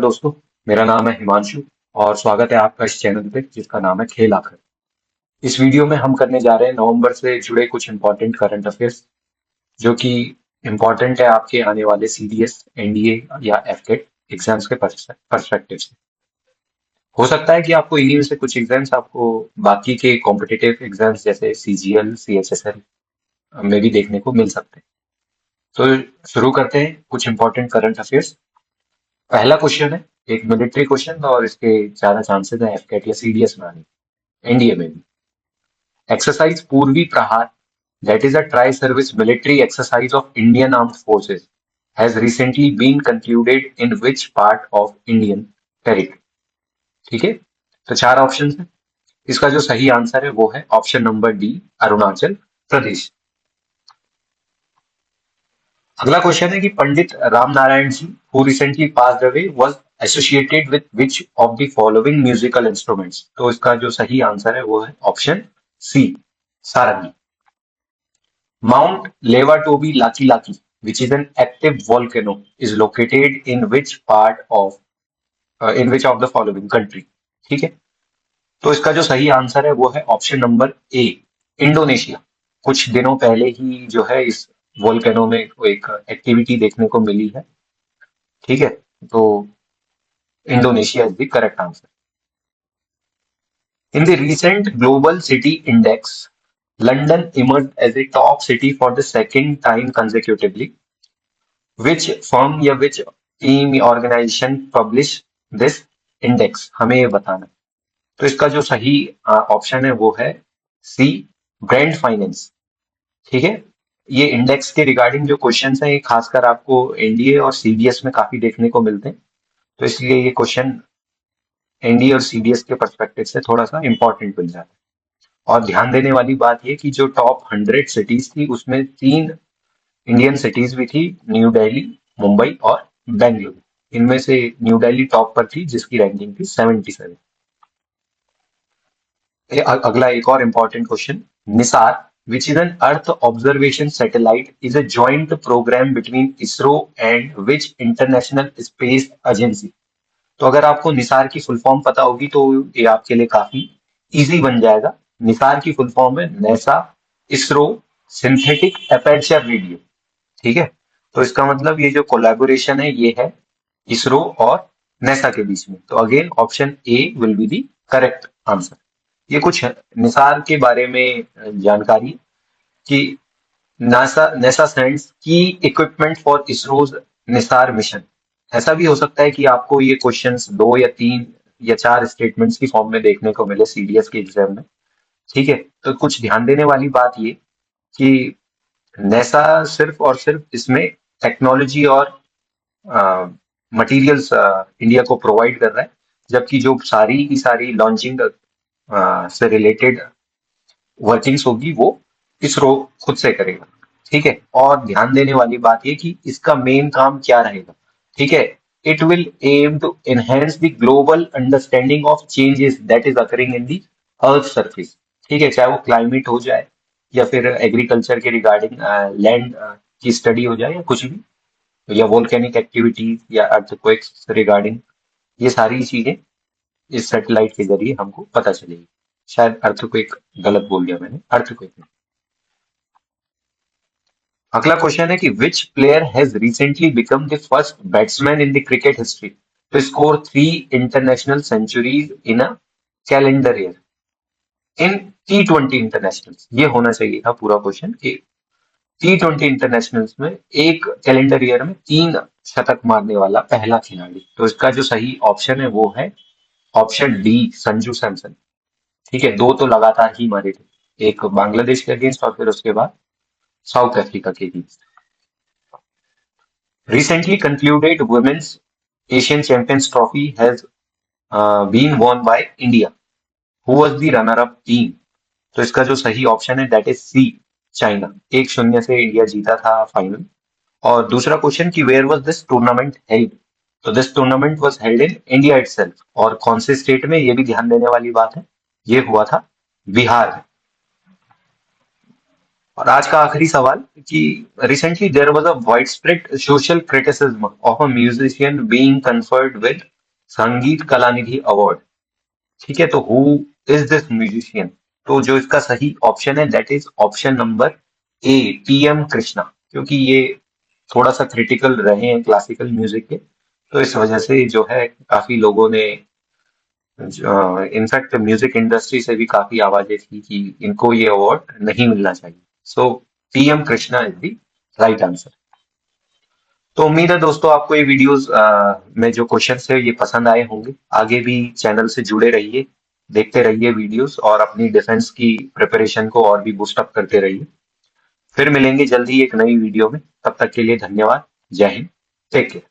दोस्तों, मेरा नाम है हिमांशु और स्वागत है आपका इस चैनल पे जिसका नाम है खेल आखिर। इस वीडियो में हम करने जा रहे हैं नवंबर से जुड़े कुछ इंपॉर्टेंट करंट अफेयर्स जो कि इंपॉर्टेंट है आपके आने वाले सीडीएस, एनडीए या एफकेट एग्जाम्स के पर्सपेक्टिव से। हो सकता है कि आपको इन्हीं में से कुछ एग्जाम्स आपको बाकी के कॉम्पिटिटिव एग्जाम्स जैसे सीजीएल, सीएचएसएल में भी देखने को मिल सकते हैं। तो शुरू करते हैं कुछ इंपॉर्टेंट करंट अफेयर्स। पहला क्वेश्चन है एक मिलिट्री क्वेश्चन और इसके ज्यादा चांसेस है एफकेट या सीडीएस में आने, एनडीए में भी। एक्सरसाइज पूर्वी प्रहार, that is a tri-service military exercise of Indian Armed Forces, has recently been concluded in which part of Indian territory? ठीक है, तो चार ऑप्शन है। इसका जो सही आंसर है वो है option number D, Arunachal Pradesh. अगला क्वेश्चन है कि Pandit Ram Narayan ji who recently passed away was associated with which of the following musical instruments? तो इसका जो सही आंसर है वो है option C, sarangi. Mount Lewotobi Laki Laki which is an active volcano is located in which part of in which of the following country? ठीक है, तो इसका जो सही आंसर है वो है ऑप्शन नंबर ए, इंडोनेशिया। कुछ दिनों पहले ही जो है इस वोल्केनो में एक एक्टिविटी देखने को मिली है। ठीक है, तो Indonesia is the correct answer. In the recent global city index, London emerged as a top city for the second time consecutively. Which firm या which team या organization publish this index? हमें ये बताना है। तो इसका जो सही ऑप्शन है वो है सी, ब्रांड फाइनेंस। ठीक है, ये इंडेक्स के रिगार्डिंग जो क्वेश्चंस हैं ये खासकर आपको एनडीए और सीडीएस में काफी देखने को मिलते हैं, तो इसलिए ये क्वेश्चन एनडीए और सीडीएस के पर्सपेक्टिव से थोड़ा सा इंपॉर्टेंट बन जाता है। और ध्यान देने वाली बात ये कि जो टॉप 100 सिटीज थी उसमें 3 इंडियन सिटीज भी थी, न्यू दिल्ली, मुंबई और बेंगलुरु। इनमें से न्यू दिल्ली टॉप पर थी जिसकी रैंकिंग थी 77। अगला एक और important question, NISAR which is an earth observation satellite is a joint programme between ISRO and which international space agency? तो अगर आपको निसार की फुल फॉर्म पता होगी तो ये आपके लिए काफी इजी बन जाएगा। निसार की फुल फॉर्म है NASA ISRO synthetic aperture radio. ठीक है, तो इसका मतलब ये जो कोलैबोरेशन है ये है इसरो और नेसा के बीच में। तो again option A will be the correct answer. ये कुछ निसार के बारे में जानकारी कि नासा नेसा सेंड्स की equipment for ISRO's Nisar mission. ऐसा भी हो सकता है कि आपको ये क्वेश्चंस 2 या 3 या 4 स्टेटमेंट्स की फॉर्म में देखने को मिले सीडीएस के एग्जाम में। ठीक है, तो कुछ ध्यान देने वाली बात ये कि नेसा सिर्फ और सिर्फ इसमें टेक्नोलॉजी और मटेरियल्स इंडिया को प्रोवाइड कर रहा है, जबकि जो सारी की सारी लॉन्चिंग से रिलेटेड वर्किंग्स होगी वो इसरो खुद से करेगा। ठीक है, और ध्यान देने वाली बात ये कि इसका मेन काम क्या रहेगा। ठीक है, it will aim to enhance the global understanding of changes that is occurring in the earth surface. ठीक है, चाहे वो क्लाइमेट हो जाए या फिर एग्रीकल्चर के रिगार्डिंग लैंड की स्टडी हो जाए या कुछ भी, या वोल्केनिक एक्टिविटीज या अर्थक्वेक्स रिगार्डिंग, ये सारी चीजें इस सैटेलाइट के जरिए हमको पता चलेगी। शायद अर्थक्वेक गलत बोल दिया मैंने, अर्थक्वेक नहीं। अगला क्वेश्चन है कि which player has recently become the first batsman in the cricket history to score 3 international centuries in a calendar year in T20 international? ये होना चाहिए था पूरा क्वेश्चन कि T20 इंटरनेशनल्स में एक कैलेंडर ईयर में 3 शतक मारने वाला पहला खिलाड़ी। तो इसका जो सही ऑप्शन है वो है ऑप्शन डी, संजू सैमसन। ठीक है, 2 तो लगातार ही मारे थे, एक बांग्लादेश के अगेंस्ट और फिर उसके बाद साउथ अफ्रीका के against. Recently concluded Women's Asian Champions Trophy has been won by India, who was the runner up team? तो इसका जो सही ऑप्शन है दैट इज सी, चाइना। 1-0 से इंडिया जीता था फाइनल। और दूसरा क्वेश्चन कि where was this tournament held? तो this tournament was held in India itself. और कौन से स्टेट में, ये भी ध्यान देने वाली बात है, ये हुआ था बिहार में। और आज का आखिरी सवाल कि recently there was a widespread social criticism of a musician being conferred with Sangita Kalanidhi award. ठीक है, तो हु इज दिस म्यूजिशियन? तो जो इसका सही ऑप्शन है that is option number A, TM Krishna. क्योंकि ये थोड़ा सा क्रिटिकल रहे हैं क्लासिकल म्यूजिक के, तो इस वजह से जो है काफी लोगों ने, इनफैक्ट म्यूजिक इंडस्ट्री से भी काफी आवाजें थी कि इनको ये अवार्ड नहीं मिलना चाहिए। So TM Krishna is the right answer. तो उम्मीद है दोस्तों आपको ये वीडियोस में जो क्वेश्चंस है ये पसंद आए होंगे। आगे भी चैनल से जुड़े रहिए, देखते रहिए वीडियोस और अपनी डिफेंस की प्रिपरेशन को और भी बूस्ट अप करते रहिए। फिर मिलेंगे जल्दी एक नई वीडियो में, तब तक के लिए धन्यवाद। जय हिंद, टेक केयर।